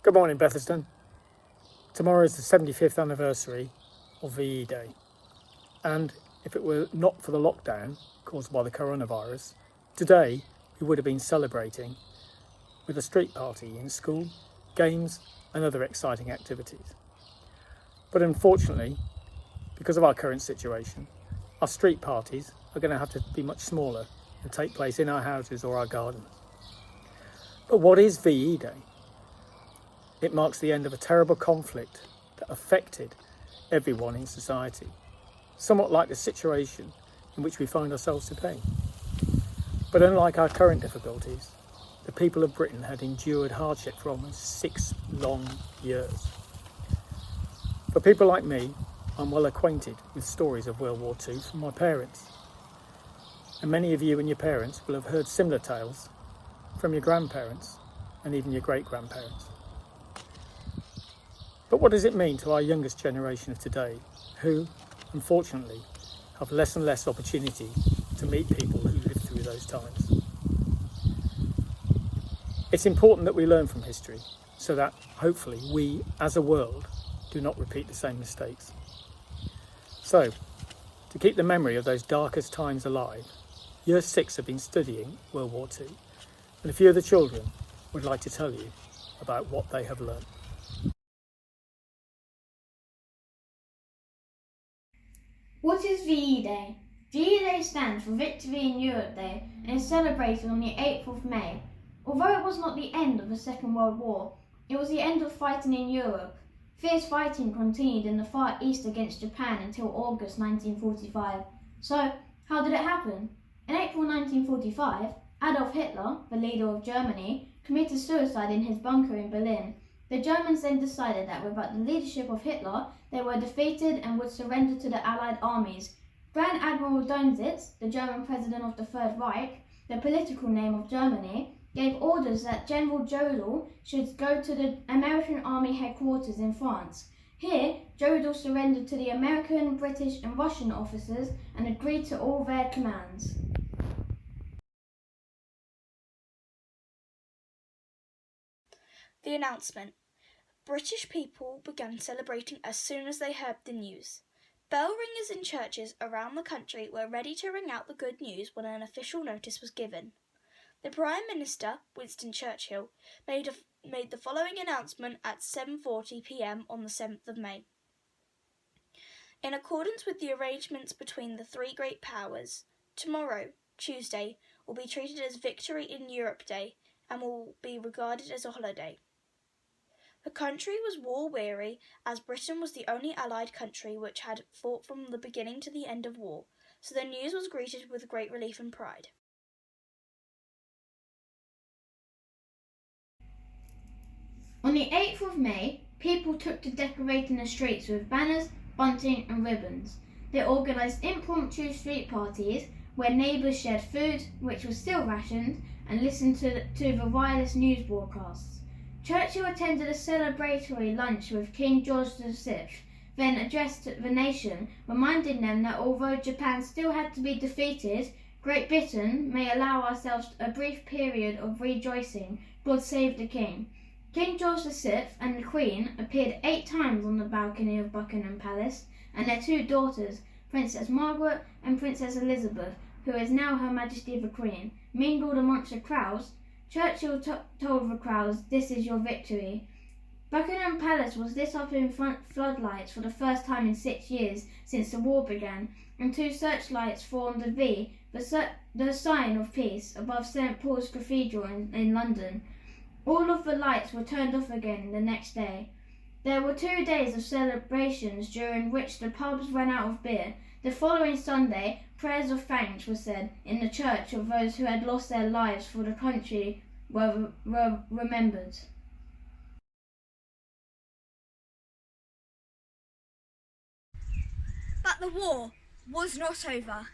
Good morning, Bethersden. Tomorrow is the 75th anniversary of VE Day, and if it were not for the lockdown caused by the coronavirus, today we would have been celebrating with a street party in school, games and other exciting activities. But unfortunately, because of our current situation, our street parties are going to have to be much smaller and take place in our houses or our gardens. But what is VE Day? It marks the end of a terrible conflict that affected everyone in society, somewhat like the situation in which we find ourselves today. But unlike our current difficulties, the people of Britain had endured hardship for almost 6 long years. For people like me, I'm well acquainted with stories of World War II from my parents. And many of you and your parents will have heard similar tales from your grandparents and even your great-grandparents. But what does it mean to our youngest generation of today, who, unfortunately, have less and less opportunity to meet people who lived through those times? It's important that we learn from history so that, hopefully, we, as a world, do not repeat the same mistakes. So, to keep the memory of those darkest times alive, Year 6 have been studying World War II, and a few of the children would like to tell you about what they have learned. What is VE Day? VE Day stands for Victory in Europe Day and is celebrated on the 8th of May. Although it was not the end of the Second World War, it was the end of fighting in Europe. Fierce fighting continued in the Far East against Japan until August 1945. So, how did it happen? In April 1945, Adolf Hitler, the leader of Germany, committed suicide in his bunker in Berlin. The Germans then decided that without the leadership of Hitler, they were defeated and would surrender to the Allied armies. Grand Admiral Donitz, the German president of the Third Reich, the political name of Germany, gave orders that General Jodl should go to the American Army headquarters in France. Here, Jodl surrendered to the American, British and Russian officers and agreed to all their commands. The announcement. British people began celebrating as soon as they heard the news. Bell ringers in churches around the country were ready to ring out the good news when an official notice was given. The Prime Minister, Winston Churchill, made the following announcement at 7:40 p.m. on the 7th of May. In accordance with the arrangements between the three great powers, tomorrow, Tuesday, will be treated as Victory in Europe Day and will be regarded as a holiday. The country was war-weary, as Britain was the only Allied country which had fought from the beginning to the end of war, so the news was greeted with great relief and pride. On the 8th of May, people took to decorating the streets with banners, bunting and ribbons. They organised impromptu street parties where neighbours shared food, which was still rationed, and listened to the wireless news broadcasts. Churchill attended a celebratory lunch with King George VI, then addressed the nation, reminding them that although Japan still had to be defeated, Great Britain may allow ourselves a brief period of rejoicing. God save the King. King George VI and the Queen appeared 8 times on the balcony of Buckingham Palace, and their 2 daughters, Princess Margaret and Princess Elizabeth, who is now Her Majesty the Queen, mingled amongst the crowds. Churchill told the crowds, "This is your victory." Buckingham Palace was lit up in floodlights for the first time in 6 years since the war began, and 2 searchlights formed a V, the sign of peace, above St. Paul's Cathedral in London. All of the lights were turned off again the next day. There were 2 days of celebrations during which the pubs ran out of beer. The following Sunday, prayers of thanks were said in the church of those who had lost their lives for the country were remembered. But the war was not over.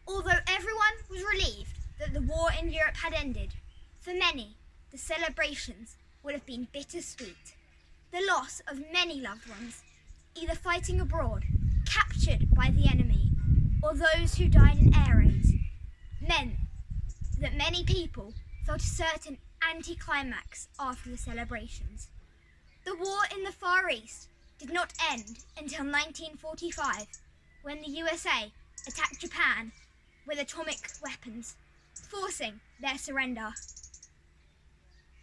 Although everyone was relieved that the war in Europe had ended, for many, the celebrations would have been bittersweet. The loss of many loved ones, either fighting abroad, captured by the enemy, or those who died in air raids, meant that many people felt a certain anticlimax after the celebrations. The war in the Far East did not end until 1945, when the USA attacked Japan with atomic weapons, forcing their surrender.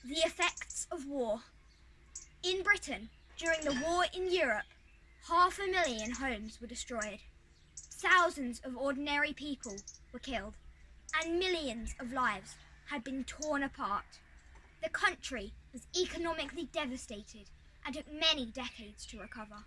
The effects of war. In Britain, during the war in Europe, 500,000 homes were destroyed. Thousands of ordinary people were killed, and millions of lives had been torn apart. The country was economically devastated and took many decades to recover.